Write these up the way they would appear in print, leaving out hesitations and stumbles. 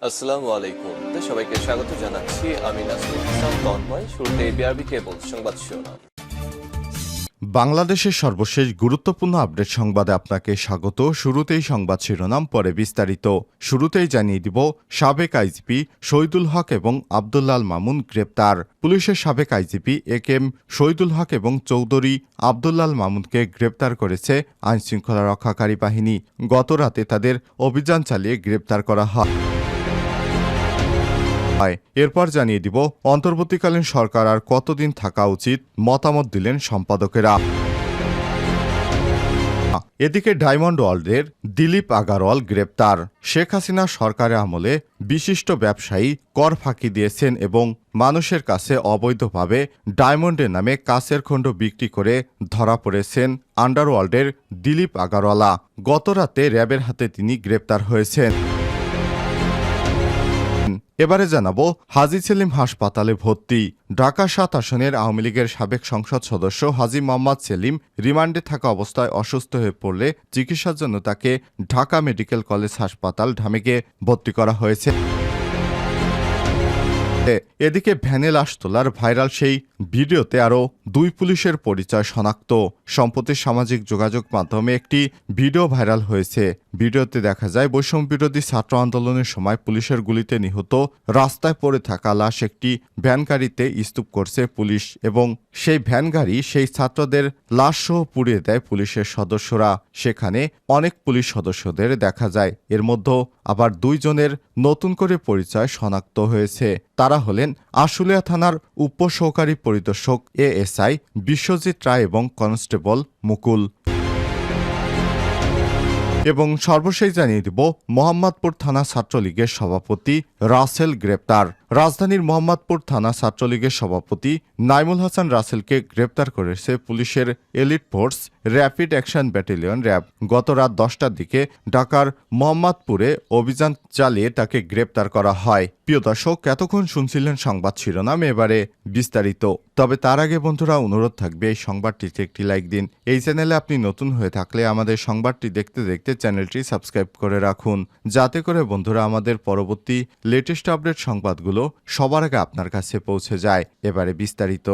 আসসালামু আলাইকুম। সবাইকে স্বাগত জানাচ্ছি। আমি নাসরুল ইসলাম তন্ময়। শুরুতে বিআরবি কেবল সংবাদ শিরোনাম। বাংলাদেশের সর্বশেষ গুরুত্বপূর্ণ আপডেট সংবাদে আপনাকে স্বাগত। শুরুতেই সংবাদ শিরোনাম, পরে বিস্তারিত। শুরুতেই জানিয়ে দিব, সাবেক আইজিপি শহীদুল হক এবং আব্দুল্লাল মামুন গ্রেপ্তার। পুলিশের সাবেক আইজিপি একেএম শহীদুল হক এবং চৌধুরী আব্দুল্লাল মামুনকে গ্রেপ্তার করেছে আইনশৃঙ্খলা রক্ষাকারী বাহিনী। গতরাতে তাদের অভিযান চালিয়ে গ্রেপ্তার করা হয়। এরপর জানিয়ে দিব, অন্তর্বর্তীকালীন সরকার আর কতদিন থাকা উচিত, মতামত দিলেন সম্পাদকেরা। এদিকে ডায়মন্ড ওয়ার্ল্ডের দিলীপ আগারওয়াল গ্রেপ্তার। শেখ হাসিনা সরকারের আমলে বিশিষ্ট ব্যবসায়ী কর ফাঁকি দিয়েছেন এবং মানুষের কাছে অবৈধভাবে ডায়মন্ডের নামে কাঁচের খণ্ড বিক্রি করে ধরা পড়েছেন আন্ডারওয়ার্ল্ডের দিলীপ আগারওয়ালা। গতরাতে র্যাবের হাতে তিনি গ্রেপ্তার হয়েছেন। এবারে জানাবো, হাজী সেলিম হাসপাতালে ভর্তি। ঢাকা ৭ আসনের আওয়ামী লীগের সাবেক সংসদ সদস্য হাজী মোহাম্মদ সেলিম রিমান্ডে থাকা অবস্থায় অসুস্থ হয়ে পড়লে চিকিৎসার জন্য তাকে ঢাকা মেডিকেল কলেজ হাসপাতাল ঢামেকে ভর্তি করা হয়েছে। এদিকে ভ্যানে লাশ তোলার ভাইরাল সেই ভিডিওতে আরও 2 পুলিশের পরিচয় শনাক্ত। সম্প্রতি সামাজিক যোগাযোগ মাধ্যমে একটি ভিডিও ভাইরাল হয়েছে। ভিডিওতে দেখা যায়, বৈষম্য বিরোধী ছাত্র আন্দোলনের সময় পুলিশের গুলিতে নিহত রাস্তায় পড়ে থাকা লাশ একটি ভ্যান গাড়িতে স্তূপ করছে পুলিশ এবং সেই ভ্যান গাড়ি সেই ছাত্রদের লাশসহ পুড়িয়ে দেয় পুলিশের সদস্যরা। সেখানে অনেক পুলিশ সদস্যদের দেখা যায়। এর মধ্যে আবার 2 জনের নতুন করে পরিচয় শনাক্ত হয়েছে। তারা হলেন আশুলিয়া থানার উপসহকারী পরিদর্শক এএসআই বিশ্বজিৎ রায় এবং কনস্টেবল মুকুল। এবং সর্বশেষ জানিয়ে দিব, মোহাম্মদপুর থানা ছাত্রলীগের সভাপতি রাসেল গ্রেপ্তার। রাজধানীর মোহাম্মদপুর থানা ছাত্রলীগের সভাপতি নাইমুল হাসান রাসেলকে গ্রেপ্তার করেছে পুলিশের elite force rapid action battalion RAB. গত রাত 10টার দিকে ঢাকার মোহাম্মদপুরে অভিযান চালিয়ে তাকে গ্রেপ্তার করা হয়। প্রিয় দর্শক, এতক্ষণ শুনছিলেন সংবাদ শিরোনাম, এবারে বিস্তারিত। তবে তার আগে বন্ধুরা, অনুরোধ থাকবে এই সংবাদটিতে একটি লাইক দিন। এই চ্যানেলে আপনি নতুন হয়ে থাকলে আমাদের সংবাদটি দেখতে দেখতে চ্যানেলটি সাবস্ক্রাইব করে রাখুন, যাতে করে বন্ধুরা আমাদের পরবর্তী লেটেস্ট আপডেট সংবাদগুলো সবার আগে আপনার কাছে পৌঁছে যায়। এবারে বিস্তারিত।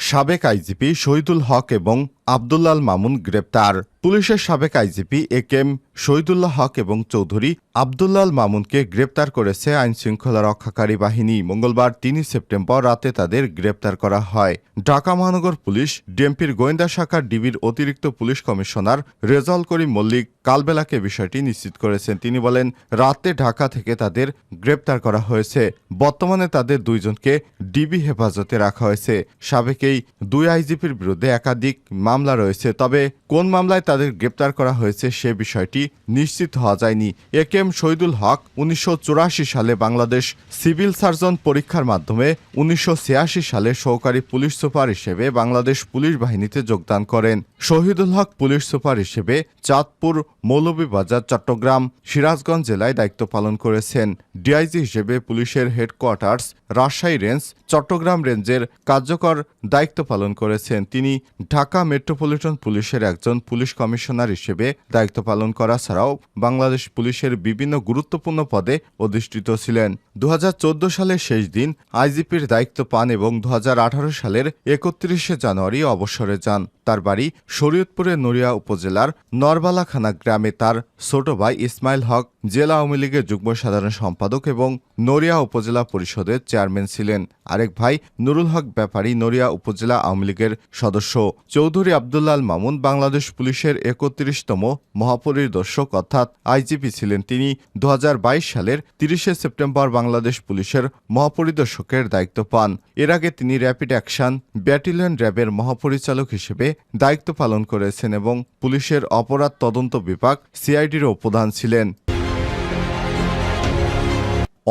সাবেক আইজিপি শহীদুল হক এবং আব্দুল্লাল মামুন গ্রেপ্তার। পুলিশের সাবেক আইজিপি একেএম শহীদুল্লাহ হক এবং চৌধুরী আব্দুল্লাল মামুনকে গ্রেপ্তার করেছে আইনশৃঙ্খলা রক্ষাকারী বাহিনী। মঙ্গলবার 3 সেপ্টেম্বর রাতে তাদের গ্রেপ্তার করা হয়। ঢাকা মহানগর পুলিশ ডিএমপির গোয়েন্দা শাখার ডিবির অতিরিক্ত পুলিশ কমিশনার রেজাউল করিম মল্লিক কালবেলাকে বিষয়টি নিশ্চিত করেছেন। তিনি বলেন, রাতে ঢাকা থেকে তাদের গ্রেপ্তার করা হয়েছে। বর্তমানে তাদের 2 জনকে ডিবি হেফাজতে রাখা হয়েছে। সাবেক এই 2 আইজিপির বিরুদ্ধে একাধিক মামলা রয়েছে, তবে কোন মামলায় তাদের গ্রেপ্তার করা হয়েছে সে বিষয়টি নিশ্চিত হওয়া যায়নি। একেএম শহীদুল হক 1984 সালে বাংলাদেশ সিভিল সার্জন পরীক্ষার মাধ্যমে 1986 সালে সহকারী পুলিশ সুপার হিসেবে বাংলাদেশ পুলিশ বাহিনীতে যোগদান করেন। শহীদুল হক পুলিশ সুপার হিসেবে চাঁদপুর, মৌলভীবাজার, চট্টগ্রাম, সিরাজগঞ্জ জেলায় দায়িত্ব পালন করেছেন। ডিআইজি হিসেবে পুলিশের হেডকোয়ার্টার্স রাজশাহী রেঞ্জ, চট্টগ্রাম রেঞ্জের কার্যকর দায়িত্ব পালন করেছেন। তিনি ঢাকা মেট্রোপলিটন পুলিশের একজন পুলিশ কমিশনার হিসেবে দায়িত্ব পালন করা ছাড়াও বাংলাদেশ পুলিশের বিভিন্ন গুরুত্বপূর্ণ পদে অধিষ্ঠিত ছিলেন। 2014 সালের শেষ দিন আইজিপির দায়িত্ব পান এবং 2018 সালের 31 জানুয়ারি অবসরে যান। তার বাড়ি শরীয়তপুরের নড়িয়া উপজেলার নরবালাখানা গ্রামে। তার ছোট ভাই ইসমাইল হক জেলা আওয়ামী লীগের যুগ্ম সাধারণ সম্পাদক এবং নড়িয়া উপজেলা পরিষদের চেয়ারম্যান ছিলেন। আরেক ভাই নুরুল হক ব্যাপারী নড়িয়া উপজেলা আওয়ামী লীগের সদস্য। চৌধুরী আব্দুল্লাল মামুন বাংলাদেশ পুলিশের 31তম মহাপরিদর্শক অর্থাৎ আইজিপি ছিলেন। তিনি 2022 সালের 30 সেপ্টেম্বর বাংলাদেশ পুলিশের মহাপরিদর্শকের দায়িত্ব পান। এর আগে তিনি র্যাপিড অ্যাকশন ব্যাটালিয়ন র্যাবের মহাপরিচালক হিসেবে দায়িত্ব পালন করেছেন এবং পুলিশের অপরাধ তদন্ত বিভাগ সিআইডিরও প্রধান ছিলেন।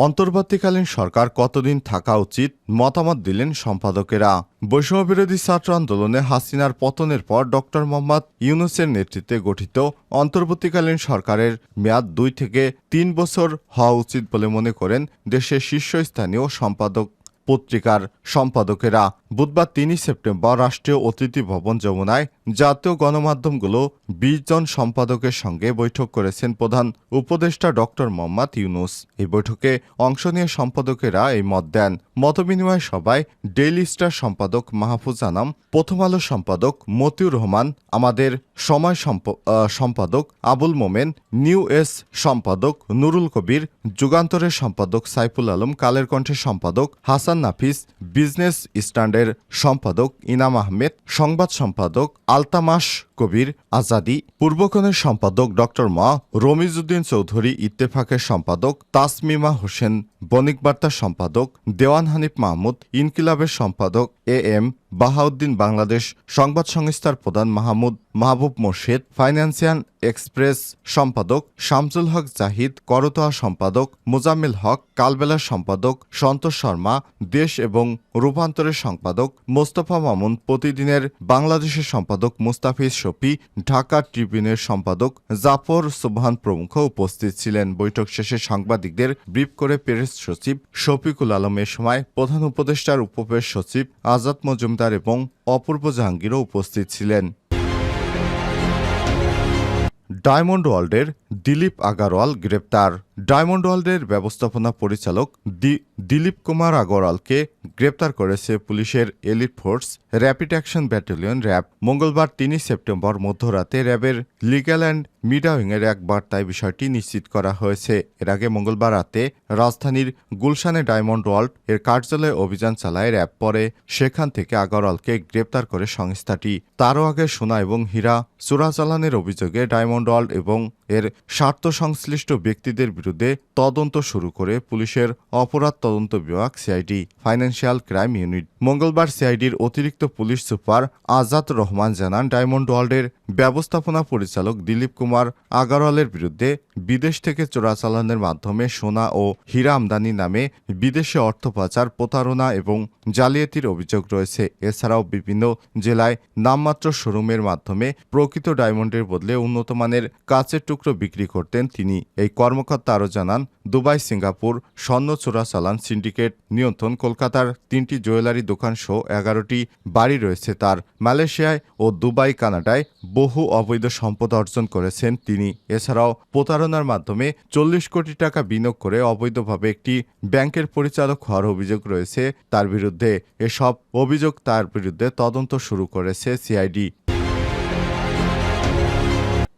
অন্তর্বর্তীকালীন সরকার কতদিন থাকা উচিত, মতামত দিলেন সম্পাদকেরা। বৈষম্যবিরোধী ছাত্র আন্দোলনে হাসিনার পতনের পর ডক্টর মোহাম্মদ ইউনূসের নেতৃত্বে গঠিত অন্তর্বর্তীকালীন সরকারের মেয়াদ 2 থেকে 3 বছর হওয়া উচিত বলে মনে করেন দেশের শীর্ষস্থানীয় সম্পাদক পত্রিকার সম্পাদকেরা। বুধবার 3 সেপ্টেম্বর রাষ্ট্রীয় অতিথি ভবন যমুনায় জাতীয় গণমাধ্যমগুলো ২০ জন সম্পাদকের সঙ্গে বৈঠক করেছেন প্রধান উপদেষ্টা ডক্টর মোহাম্মদ ইউনূস। এই বৈঠকে অংশ নিয়ে সম্পাদকেরা এই মত দেন। মতবিনিময় সভায় ডেইলি স্টার সম্পাদক মাহফুজ আনাম, প্রথম আলো সম্পাদক মতিউর রহমান, আমাদের সময় সম্পাদক আবুল মোমেন, নিউ এস সম্পাদক নুরুল কবির, যুগান্তরের সম্পাদক সাইফুল আলম, কালের কণ্ঠের সম্পাদক হাসান নাফিস, বিজনেস স্ট্যান্ডের সম্পাদক ইনাম আহমেদ, সংবাদ সম্পাদক আলতামাস কবির আজাদি, পূর্বক্ষণের সম্পাদক ডক্টর মা রমিজউদ্দিন চৌধুরী, ইত্তেফাকের সম্পাদক তাসমিমা হোসেন, বণিকবার্তার সম্পাদক দেওয়ান হানিফ মাহমুদ, ইনকিলাবের সম্পাদক এম বাহাউদ্দিন, বাংলাদেশ সংবাদ সংস্থার প্রধান মাহবুব মোর্শেদ, ফাইন্যান্সিয়াল এক্সপ্রেস সম্পাদক শামসুল হক জাহিদ, করতোয়া সম্পাদক মোজাম্মেল হক, কালবেলার সম্পাদক সন্তোষ শর্মা, দেশ এবং রূপান্তরের সম্পাদক মোস্তফা মামুন, প্রতিদিনের বাংলাদেশের সম্পাদক মুস্তাফিজ শফি, ঢাকা ট্রিবিউনের সম্পাদক জাফর সুবহান প্রমুখ উপস্থিত ছিলেন। বৈঠক শেষে সাংবাদিকদের ব্রিফ করে প্রেস সচিব শফিকুল আলম, এ সময় প্রধান উপদেষ্টার উপপ্রেস সচিব আজাদ মজুমদার এবং অপূর্ব জাহাঙ্গীরও উপস্থিত ছিলেন। ডায়মন্ড ওয়ার্ল্ডের দিলীপ আগারওয়াল গ্রেপ্তার। ডায়মন্ড ওয়ার্ল্ডের ব্যবস্থাপনা পরিচালক দিলীপ কুমার আগরওয়ালকে গ্রেপ্তার করেছে পুলিশের elite force rapid action battalion RAB. মঙ্গলবার ৩ সেপ্টেম্বর মধ্যরাতে র্যাবের লিগ্যাল অ্যান্ড মিডিয়া উইংয়ের এক বার্তায় বিষয়টি নিশ্চিত করা হয়েছে। এর আগে মঙ্গলবার রাতে রাজধানীর গুলশানে ডায়মন্ড ওয়ার্ল্ড এর কার্যালয়ে অভিযান চালায় র্যাব। পরে সেখান থেকে আগরওয়ালকে গ্রেপ্তার করে সংস্থাটি। তারও আগে সোনা এবং হীরা চোরাচালানের অভিযোগে ডায়মন্ড ওয়ার্ল্ড এবং এর স্বার্থ সংশ্লিষ্ট ব্যক্তিদের বিরুদ্ধে তদন্ত শুরু করে পুলিশের অপরাধ তদন্ত বিভাগ সিআইডি ফাইন্যান্সিয়াল ক্রাইম ইউনিট। মঙ্গলবার সিআইডির অতিরিক্ত পুলিশ সুপার আজাদ রহমান জানান, ডায়মন্ড ওয়ার্ল্ডের ব্যবস্থাপনা পরিচালক দিলীপ কুমার আগরওয়ালের বিরুদ্ধে বিদেশ থেকে চোরাচালানের মাধ্যমে সোনা ও হীরা আমদানি নামে বিদেশে অর্থ পাচার, প্রতারণা এবং জালিয়াতির অভিযোগ রয়েছে। এছাড়াও বিভিন্ন জেলায় নামমাত্র শোরুমের মাধ্যমে প্রকৃত ডায়মন্ডের বদলে উন্নত মানের কাচের টুকরো বিক্রি করতেন তিনি। এই কর্মকর্তা আরও জানান, দুবাই, সিঙ্গাপুর স্বর্ণ চোরাচালান সিন্ডিকেট নিয়ন্ত্রণ, কলকাতার 3টি জুয়েলারি দোকান সহ 11টি বাড়ি রয়েছে তার। মালয়েশিয়ায় ও দুবাই, কানাডায় বহু অবৈধ সম্পদ অর্জন করেছেন তিনি। এছাড়াও প্রতারণার মাধ্যমে 40 কোটি টাকা বিনিয়োগ করে অবৈধভাবে একটি ব্যাংকের পরিচালক হওয়ার অভিযোগ রয়েছে তার বিরুদ্ধে। এসব অভিযোগ তার বিরুদ্ধে তদন্ত শুরু করেছে সিআইডি।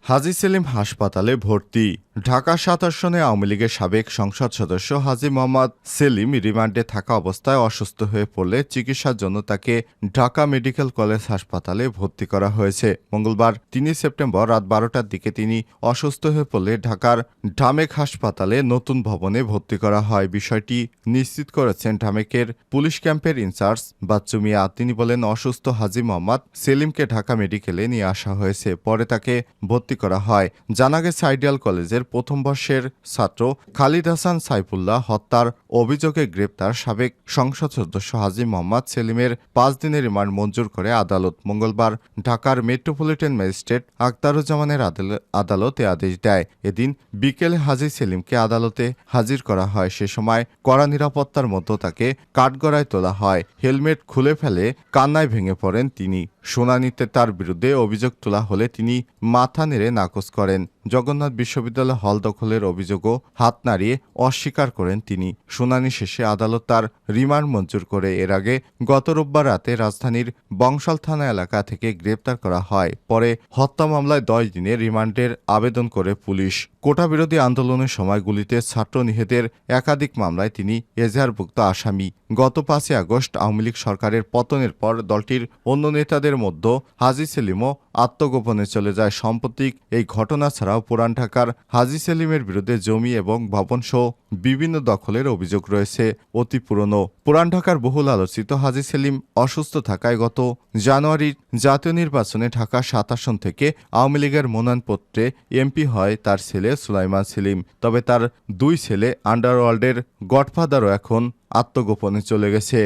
হাজী সেলিম হাসপাতালে ভর্তি। ঢাকা 7 আসনে আওয়ামী লীগের সাবেক সংসদ সদস্য হাজী মোহাম্মদ সেলিম রিমান্ডে থাকা অবস্থায় অসুস্থ হয়ে পড়লে চিকিৎসার জন্য তাকে ঢাকা মেডিকেল কলেজ হাসপাতালে ভর্তি করা হয়েছে। মঙ্গলবার 3 সেপ্টেম্বর রাত 12টার দিকে তিনি অসুস্থ হয়ে পড়লে ঢাকার ঢামেক হাসপাতালে নতুন ভবনে ভর্তি করা হয়। বিষয়টি নিশ্চিত করেছেন ঢামেকের পুলিশ ক্যাম্পের ইনচার্জ বাচ্চু মিয়া। তিনি বলেন, অসুস্থ হাজী মোহাম্মদ সেলিমকে ঢাকা মেডিকেলে নিয়ে আসা হয়েছে, পরে তাকে ভর্তি করা হয়। জানা গেছে, আইডিয়াল কলেজের প্রথম বর্ষের ছাত্র খালিদ হাসান সাইফুল্লাহ হত্যার অভিযোগে গ্রেপ্তার সাবেক সংসদ সদস্য হাজী মোহাম্মদ সেলিমের 5 দিনের রিমান্ড মঞ্জুর করে আদালত। মঙ্গলবার ঢাকার মেট্রোপলিটন ম্যাজিস্ট্রেট আখতারুজ্জামানের আদালত এ আদেশ দেয়। এদিন বিকেলে হাজী সেলিমকে আদালতে হাজির করা হয়। সে সময় কড়া নিরাপত্তার মধ্যে তাকে কাঠগড়ায় তোলা হয়। হেলমেট খুলে ফেলে কান্নায় ভেঙে পড়েন তিনি। শুনানিতে তার বিরুদ্ধে অভিযোগ তোলা হলে তিনি মাথা নেড়ে নাকচ করেন। জগন্নাথ বিশ্ববিদ্যালয় হল দখলের অভিযোগও হাত নাড়িয়ে অস্বীকার করেন তিনি। শুনানি শেষে আদালত তার রিমান্ড মঞ্জুর করে। এর আগে গত রোববার রাতে রাজধানীর বংশাল থানা এলাকা থেকে গ্রেপ্তার করা হয়। পরে হত্যা মামলায় 10 দিনের রিমান্ডের আবেদন করে পুলিশ। কোটা বিরোধী আন্দোলনের সময় গুলিতে ছাত্র নিহতের একাধিক মামলায় তিনি এজাহারভুক্ত আসামি। গত 5 আগস্ট আওয়ামী লীগ সরকারের পতনের পর দলটির অন্য নেতাদের মধ্যে হাজী সেলিমও আত্মগোপনে চলে যায়। সাম্প্রতিক এই ঘটনা ছাড়াও পুরান ঢাকার হাজী সেলিমের বিরুদ্ধে জমি এবং ভবনসহ বিভিন্ন দখলের অভিযোগ রয়েছে অতি পুরনো। পুরান ঢাকার বহুল আলোচিত হাজী সেলিম অসুস্থ থাকায় গত জানুয়ারির জাতীয় নির্বাচনে ঢাকা 7 আসন থেকে আওয়ামী লীগের মনোনয়নপত্রে এমপি হয় তার ছেলে সুলাইমান সেলিম। তবে তার 2 ছেলে আন্ডারওয়ার্ল্ডের গডফাদারও এখন আত্মগোপনে চলে গেছে।